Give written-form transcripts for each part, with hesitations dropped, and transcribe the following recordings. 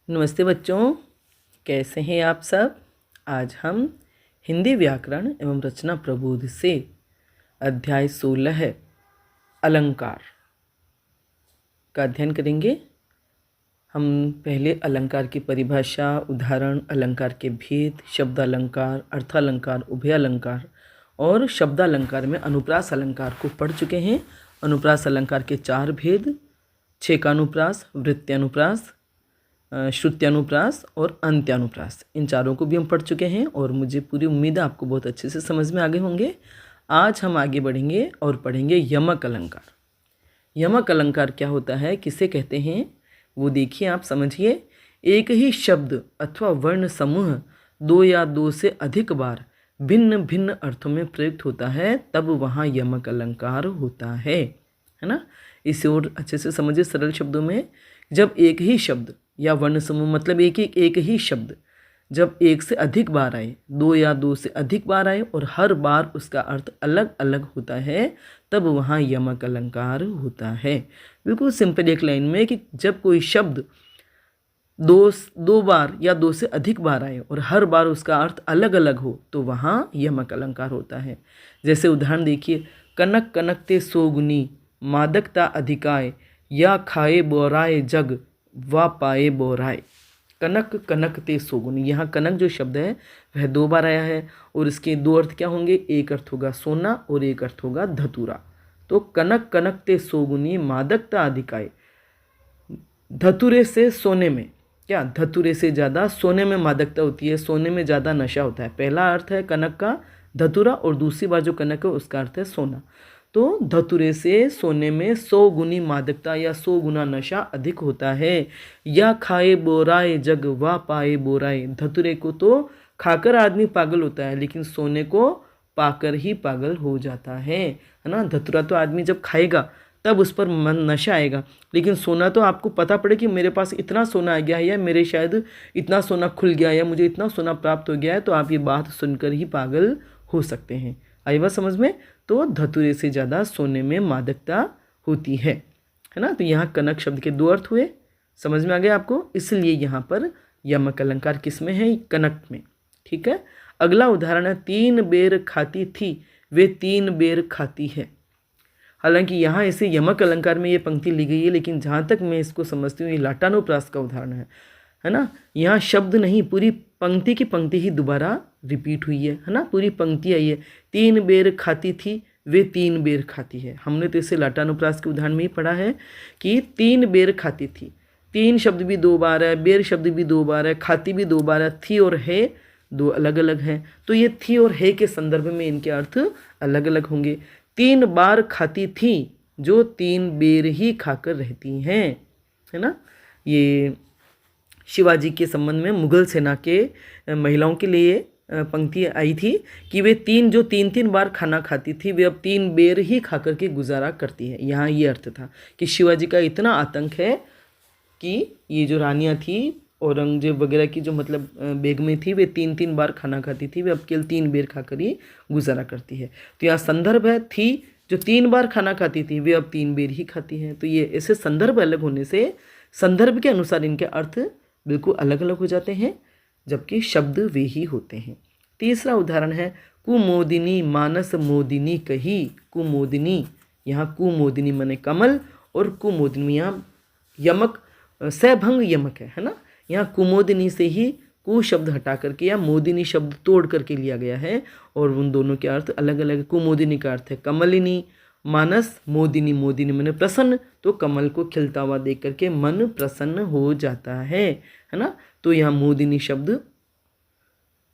नमस्ते बच्चों, कैसे हैं आप सब। आज हम हिंदी व्याकरण एवं रचना प्रबोध से अध्याय 16 अलंकार का अध्ययन करेंगे। हम पहले अलंकार की परिभाषा, उदाहरण, अलंकार के भेद, शब्द अलंकार, अर्थालंकार, उभय अलंकार और शब्दालंकार में अनुप्रास अलंकार को पढ़ चुके हैं। अनुप्रास अलंकार के 4 भेद, छेकानुप्रास, वृत्त्यानुप्रास, श्रुत्यानुप्रास और अंत्यानुप्रास, इन चारों को भी हम पढ़ चुके हैं और मुझे पूरी उम्मीद है आपको बहुत अच्छे से समझ में आ गए होंगे। आज हम आगे बढ़ेंगे और पढ़ेंगे यमक अलंकार। यमक अलंकार क्या होता है, किसे कहते हैं, वो देखिए, आप समझिए। एक ही शब्द अथवा वर्ण समूह 2 या 2 से अधिक बार भिन्न भिन्न अर्थों में प्रयुक्त होता है, तब वहाँ यमक अलंकार होता है ना। इसे और अच्छे से समझिए सरल शब्दों में। जब एक ही शब्द या वर्ण समूह, मतलब एक ही शब्द जब 1 से अधिक बार आए, 2 या 2 से अधिक बार आए और हर बार उसका अर्थ अलग अलग होता है, तब वहाँ यमक अलंकार होता है। बिल्कुल सिंपल एक लाइन में कि जब कोई शब्द दो बार या 2 से अधिक बार आए और हर बार उसका अर्थ अलग अलग हो, तो वहाँ यमक अलंकार होता है। जैसे उदाहरण देखिए, कनक कनकते सोगुनी मादकता अधिकाय, या खाए बोराए जग वा पाए बोराए। कनक कनकते सोगुनी, यहाँ कनक जो शब्द है वह 2 बार आया है और इसके 2 अर्थ क्या होंगे, एक अर्थ होगा सोना और एक अर्थ होगा धतूरा। तो कनक कनकते सोगुनी मादकता अधिकाय, धतूरे से सोने में, क्या धतूरे से ज़्यादा सोने में मादकता होती है, सोने में ज़्यादा नशा होता है। पहला अर्थ है कनक का धतूरा और दूसरी बार जो कनक है उसका अर्थ है सोना। तो धतूरे से सोने में 100 गुनी मादकता या 100 गुना नशा अधिक होता है। या खाए बोराए जग वा पाए बोराए, धतूरे को तो खाकर आदमी पागल होता है, लेकिन सोने को पाकर ही पागल हो जाता है ना। धतूरा तो आदमी जब खाएगा तब उस पर मन नशा आएगा, लेकिन सोना तो आपको पता पड़े कि मेरे पास इतना सोना आ गया है या मेरे शायद इतना सोना खुल गया है या मुझे इतना सोना प्राप्त हो गया है, तो आप ये बात सुनकर ही पागल हो सकते हैं। आई बात समझ में। तो धतूरे से ज़्यादा सोने में मादकता होती है ना। तो यहाँ कनक शब्द के 2 अर्थ हुए, समझ में आ गया आपको। इसलिए यहाँ पर यमक अलंकार किस में है, कनक में। ठीक है। अगला उदाहरण है, 3 बेर खाती थी वे 3 बेर खाती है। हालांकि यहाँ इसे यमक अलंकार में ये पंक्ति ली गई है, लेकिन जहाँ तक मैं इसको समझती हूँ ये लाटानुप्रास का उदाहरण है ना। यहाँ शब्द नहीं, पूरी पंक्ति की पंक्ति ही दोबारा रिपीट हुई है ना। पूरी पंक्ति आई है, 3 बेर खाती थी वे 3 बेर खाती है। हमने तो इसे लाटानुप्रास के उदाहरण में ही पढ़ा है कि 3 बेर खाती थी। 3 शब्द भी 2 बार है, बेर शब्द भी 2 बार है, खाती भी 2 बार है, थी और है 2 अलग अलग हैं। तो ये थी और है के संदर्भ में इनके अर्थ अलग अलग होंगे। 3 बार खाती थी जो 3 बेर ही खाकर रहती हैं, है ना। ये शिवाजी के संबंध में मुगल सेना के महिलाओं के लिए पंक्ति आई थी कि वे 3 बार खाना खाती थी, वे अब 3 बेर ही खाकर के गुजारा करती है। यहाँ ये अर्थ था कि शिवाजी का इतना आतंक है कि ये जो रानियाँ थी, औरंगजेब वगैरह की जो मतलब बेगमें थी, वे 3 बार खाना खाती थी, वे अब केवल 3 बेर खाकर ही गुजारा करती है। तो यहाँ संदर्भ है थी जो 3 बार खाना खाती थी, वे अब 3 बेर ही खाती हैं। तो ये ऐसे संदर्भ अलग होने से संदर्भ के अनुसार इनके अर्थ बिल्कुल अलग अलग हो जाते हैं, जबकि शब्द वे ही होते हैं। तीसरा उदाहरण है, कुमोदिनी मानस मोदिनी कही। कुमोदिनी, यहाँ कुमोदिनी माने कमल और कुमोदिनी यहाँ यमक सभंग यमक है ना। यहाँ कुमोदिनी से ही कु शब्द हटा करके या मोदिनी शब्द तोड़ करके लिया गया है और उन दोनों के अर्थ अलग अलग है। कुमोदिनी का अर्थ है कमलिनी, मानस मोदिनी, मोदिनी माने प्रसन्न, तो कमल को खिलता हुआ देख करके मन प्रसन्न हो जाता है ना। तो यहाँ मोदिनी शब्द,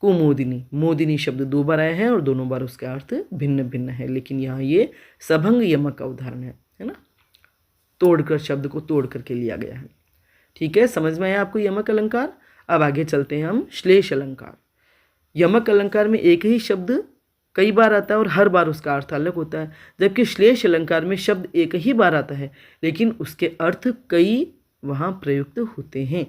कुमोदिनी, मोदिनी शब्द 2 बार आया है और दोनों बार उसका अर्थ भिन्न भिन्न है, लेकिन यहाँ ये सभंग यमक का उदाहरण है ना। तोड़कर, शब्द को तोड़ करके लिया गया है। ठीक है, समझ में आया आपको यमक अलंकार। अब आगे चलते हैं हम श्लेष अलंकार। यमक अलंकार में एक ही शब्द कई बार आता है और हर बार उसका अर्थ अलग होता है, जबकि श्लेष अलंकार में शब्द एक ही बार आता है लेकिन उसके अर्थ कई वहाँ प्रयुक्त होते हैं।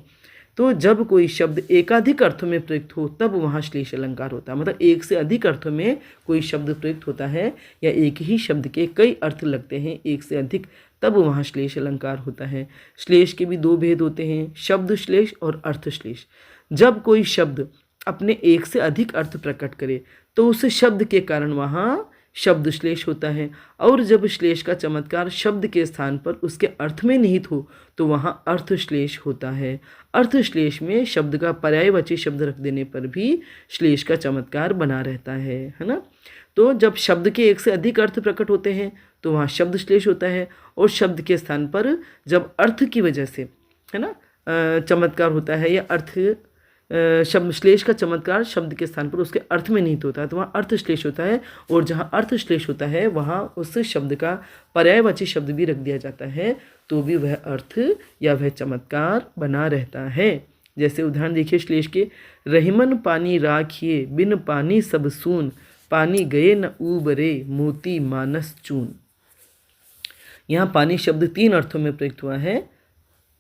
तो जब कोई शब्द एकाधिक अर्थों में प्रयुक्त हो तब वहाँ श्लेष अलंकार होता है। मतलब एक से अधिक अर्थों में कोई शब्द प्रयुक्त होता है या एक ही शब्द के कई अर्थ लगते हैं एक से अधिक, तब वहाँ श्लेष अलंकार होता है। श्लेष के भी दो भेद होते हैं, शब्द श्लेष और अर्थ श्लेष। जब कोई शब्द अपने एक से अधिक अर्थ प्रकट करे तो उस शब्द के कारण वहाँ शब्द श्लेष होता है, और जब श्लेष का चमत्कार शब्द के स्थान पर उसके अर्थ में निहित हो तो वहाँ अर्थ श्लेष होता है। अर्थ श्लेष में शब्द का पर्यायवाची शब्द रख देने पर भी श्लेष का चमत्कार बना रहता है ना। तो जब शब्द के एक से अधिक अर्थ प्रकट होते हैं तो वहाँ शब्द श्लेष होता है, और शब्द के स्थान पर जब अर्थ की वजह से है ना चमत्कार होता है या अर्थ शब्द श्लेष का चमत्कार शब्द के स्थान पर उसके अर्थ में निहित होता है तो वहाँ अर्थ श्लेष होता है, और जहाँ अर्थ श्लेष होता है वहाँ उस शब्द का पर्यायवाची शब्द भी रख दिया जाता है तो भी वह अर्थ या वह चमत्कार बना रहता है। जैसे उदाहरण देखिए श्लेष के, रहीमन पानी राखिए बिन पानी सब सून, पानी गए न ऊबरे मोती मानस चून। यहाँ पानी शब्द तीन अर्थों में प्रयुक्त हुआ है,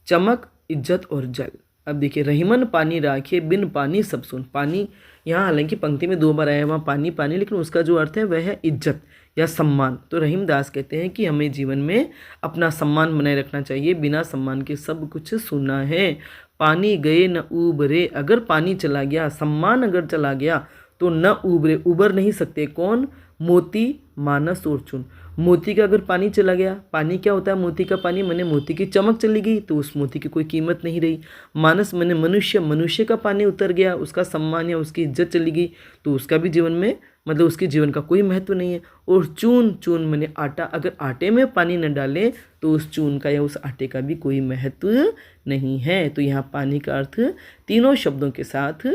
चमक, इज्जत और जल। अब देखिए, रहीमन पानी राखे बिन पानी सब सुन। पानी यहाँ हालांकि पंक्ति में दो बार आया है वहाँ पानी पानी, लेकिन उसका जो अर्थ है वह है इज्जत या सम्मान। तो रहीम दास कहते हैं कि हमें जीवन में अपना सम्मान बनाए रखना चाहिए, बिना सम्मान के सब कुछ सुनना है। पानी गए न उबरे, अगर पानी चला गया, सम्मान अगर चला गया तो न उबरे, उबर नहीं सकते कौन, मोती मानस और चून। मोती का अगर पानी चला गया, पानी क्या होता है मोती का पानी, मैंने मोती की चमक चली गई तो उस मोती की कोई कीमत नहीं रही। मानस मैंने मनुष्य, मनुष्य का पानी उतर गया, उसका सम्मान या उसकी इज्जत चली गई तो उसका भी जीवन में मतलब उसके जीवन का कोई महत्व नहीं है। और चून, चून मैंने आटा, अगर आटे में पानी न डालें तो उस चून का या उस आटे का भी कोई महत्व नहीं है। तो यहाँ पानी का अर्थ तीनों शब्दों के साथ,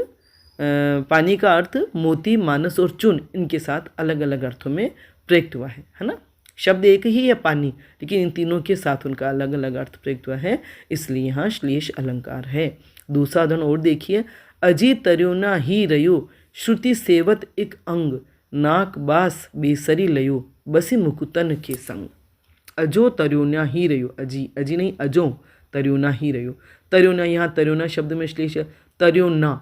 पानी का अर्थ मोती, मानस और चून, इनके साथ अलग अलग अर्थों में प्रयुक्त हुआ है ना। शब्द एक ही है पानी, लेकिन इन तीनों के साथ उनका अलग अलग अर्थ प्रयुक्त हुआ है, इसलिए यहाँ श्लेष अलंकार है। दूसरा उदाहरण और देखिए, अजी तरुना ही रयो, श्रुति सेवत एक अंग, नाक बास बेसरी लयो, बसी मुकुतन के संग। अजो तरुना ही रयो, अजी, अजी नहीं अजो, तरुना ही रयो। तरुना, यहाँ तरुना शब्द में श्लेष है, तरुना,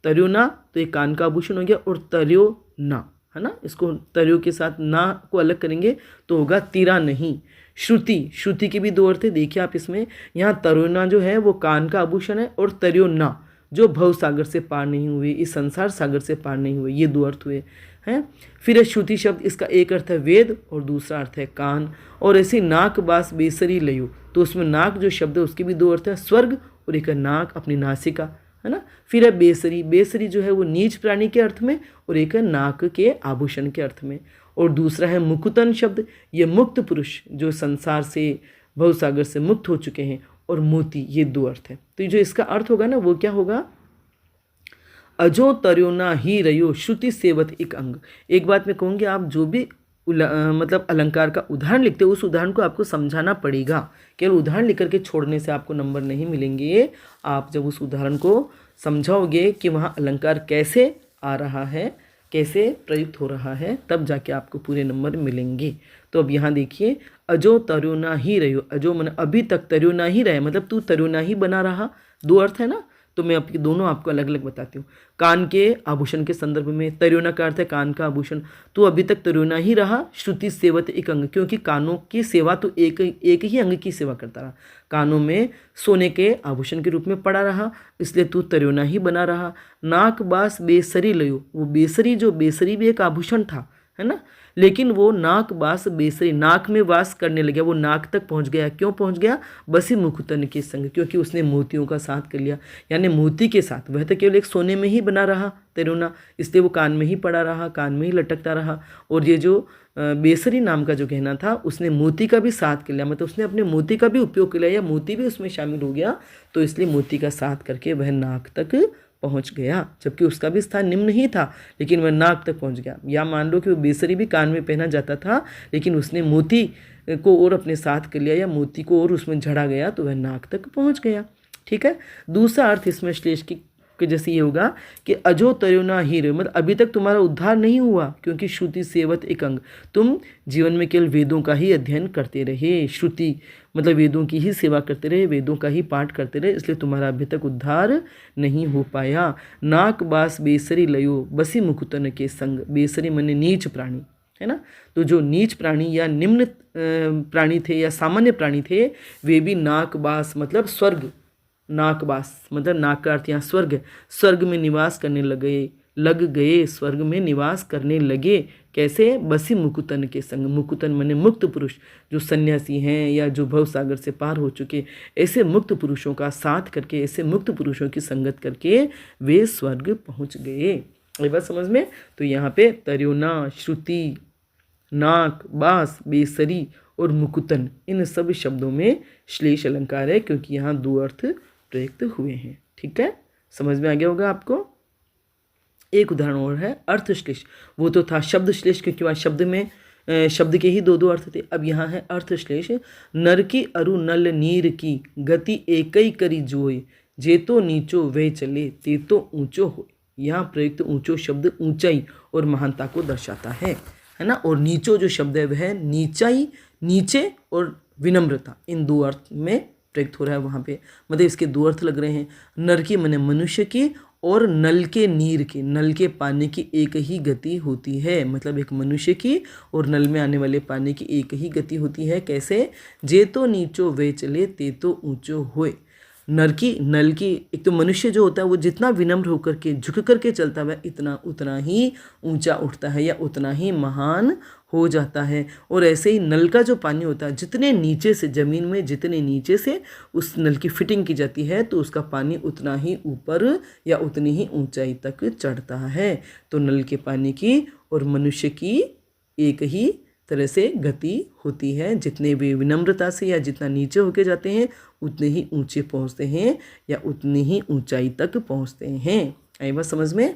तरुना तो एक कान का आभूषण हो गया, और तर्यो ना है ना, इसको तर्यो के साथ ना को अलग करेंगे तो होगा तीरा नहीं। श्रुति, श्रुति के भी दो अर्थ है, देखिए आप इसमें, यहाँ तरुना जो है वो कान का आभूषण है, और तर्यो ना जो भव सागर से पार नहीं हुए, इस संसार सागर से पार नहीं हुए, ये दो अर्थ हुए हैं। फिर श्रुति शब्द, इसका एक अर्थ है वेद और दूसरा अर्थ है कान। और ऐसे नाक बास बेसरी लयो, तो उसमें नाक जो शब्द है उसके भी दो अर्थ है, स्वर्ग और एक है नाक अपनी नासिका है ना। फिर है बेसरी, बेसरी जो है वो नीच प्राणी के अर्थ में, और एक है नाक के आभूषण के अर्थ में। और दूसरा है मुकुतन शब्द, ये मुक्त पुरुष जो संसार से भवसागर से मुक्त हो चुके हैं, और मोती, ये दो अर्थ है। तो जो इसका अर्थ होगा ना वो क्या होगा, अजो तरुना ही रयो, श्रुति सेवत एक अंग। एक बात मैं कहूँगी, आप जो भी मतलब अलंकार का उदाहरण लिखते हो उस उदाहरण को आपको समझाना पड़ेगा। केवल उदाहरण लिख करके छोड़ने से आपको नंबर नहीं मिलेंगे। आप जब उस उदाहरण को समझाओगे कि वहाँ अलंकार कैसे आ रहा है, कैसे प्रयुक्त हो रहा है, तब जाके आपको पूरे नंबर मिलेंगे। तो अब यहाँ देखिए, अजो तरुना ही रहो, अजो मन अभी तक तरुना ही रहे, मतलब तू तरुना ही बना रहा, दो अर्थ है ना। तो मैं आपकी दोनों आपको अलग अलग बताती हूँ। कान के आभूषण के संदर्भ में तरुना का अर्थ है कान का आभूषण, तो अभी तक तरुना ही रहा। श्रुति सेवत एक अंग, क्योंकि कानों की सेवा तो एक ही अंग की सेवा करता रहा, कानों में सोने के आभूषण के रूप में पड़ा रहा, इसलिए तू तरुना ही बना रहा। नाक बास बेसरी लयो, वो बेसरी, जो बेसरी भी एक आभूषण था है ना, लेकिन वो नाक बास बेसरी, नाक में वास करने लगा, वो नाक तक पहुंच गया। क्यों पहुंच गया, बसी मुकुतन के संग, क्योंकि उसने मोतियों का साथ कर लिया, यानी मोती के साथ। वह तो केवल एक सोने में ही बना रहा तरुना, इसलिए वो कान में ही पड़ा रहा, कान में ही लटकता रहा। और ये जो बेसरी नाम का जो गहना था उसने मोती का भी साथ कर लिया, मतलब उसने अपने मोती का भी उपयोग कर लिया, या मोती भी उसमें शामिल हो गया, तो इसलिए मोती का साथ करके वह नाक तक पहुंच गया, जबकि उसका भी स्थान निम्न ही था, लेकिन वह नाक तक पहुंच गया। या मान लो कि वो बेसरी भी कान में पहना जाता था, लेकिन उसने मोती को और अपने साथ कर लिया, या मोती को और उसमें झड़ा गया, तो वह नाक तक पहुंच गया। ठीक है। दूसरा अर्थ इसमें श्लेष की कि जैसे ये होगा कि अजो तरुणा हीर, मतलब अभी तक तुम्हारा उद्धार नहीं हुआ, क्योंकि श्रुति सेवत एक अंग, तुम जीवन में केवल वेदों का ही अध्ययन करते रहे, श्रुति मतलब वेदों की ही सेवा करते रहे, वेदों का ही पाठ करते रहे, इसलिए तुम्हारा अभी तक उद्धार नहीं हो पाया। नाक बास बेसरी लयो बसी मुकुतन के संग, बेसरी माने नीच प्राणी, है ना। तो जो नीच प्राणी या निम्न प्राणी थे या सामान्य प्राणी थे, वे भी नाक बास मतलब स्वर्ग, नाकबास मतलब नाक का अर्थ यहाँ स्वर्ग, स्वर्ग में निवास करने लग गए, स्वर्ग में निवास करने लगे। कैसे? बसी मुकुतन के संग, मुकुतन माने मुक्त पुरुष, जो सन्यासी हैं या जो भव सागर से पार हो चुके, ऐसे मुक्त पुरुषों का साथ करके, ऐसे मुक्त पुरुषों की संगत करके वे स्वर्ग पहुँच गए। ये बात समझ में? तो यहाँ पे तरुणा, श्रुति, नाक, बास, बेसरी और मुकुतन, इन सब शब्दों में श्लेष अलंकार है, क्योंकि यहाँ दो अर्थ प्रयुक्त हुए हैं। ठीक है, समझ में आ गया होगा आपको। एक उदाहरण और है अर्थश्लेष, वो तो था शब्द श्लेष, क्योंकि वहाँ शब्द में शब्द के ही दो दो अर्थ थे। अब यहाँ है अर्थश्लेष। नर की अरु नल नीर की गति एकई करी जोय, जे तो नीचो वे चले ते तो ऊंचो हो। यहाँ प्रयुक्त ऊंचो शब्द ऊंचाई और महानता को दर्शाता है ना। और नीचो जो शब्द है वह नीचाई, नीचे और विनम्रता, इन दो अर्थ में प्रयुक्त हो रहा है वहाँ पे। मतलब इसके दो अर्थ लग रहे हैं। नर की माने मनुष्य की, और नल के नीर की, नल के पानी की एक ही गति होती है, मतलब एक मनुष्य की और नल में आने वाले पानी की एक ही गति होती है। कैसे? जे तो नीचो वे चले ते तो ऊंचो होए। नर की, नल की, एक तो मनुष्य जो होता है वो जितना विनम्र होकर के झुक करके चलता है उतना ही ऊंचा उठता है या उतना ही महान हो जाता है। और ऐसे ही नल का जो पानी होता है, जितने नीचे से, ज़मीन में जितने नीचे से उस नल की फिटिंग की जाती है, तो उसका पानी उतना ही ऊपर या उतनी ही ऊंचाई तक चढ़ता है। तो नल के पानी की और मनुष्य की एक ही तरह से गति होती है। जितने भी विनम्रता से या जितना नीचे होके जाते हैं उतने ही ऊंचे पहुंचते हैं या उतनी ही ऊंचाई तक पहुंचते हैं। आई बात समझ में?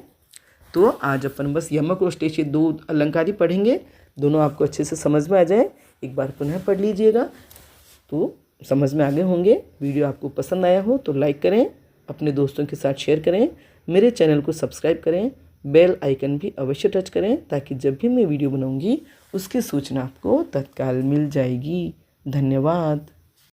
तो आज अपन बस यमक और श्लेष दो अलंकार ही पढ़ेंगे, दोनों आपको अच्छे से समझ में आ जाए। एक बार पुनः पढ़ लीजिएगा तो समझ में आ गए होंगे। वीडियो आपको पसंद आया हो तो लाइक करें, अपने दोस्तों के साथ शेयर करें, मेरे चैनल को सब्सक्राइब करें, बेल आइकन भी अवश्य टच करें, ताकि जब भी मैं वीडियो बनाऊंगी उसकी सूचना आपको तत्काल मिल जाएगी। धन्यवाद।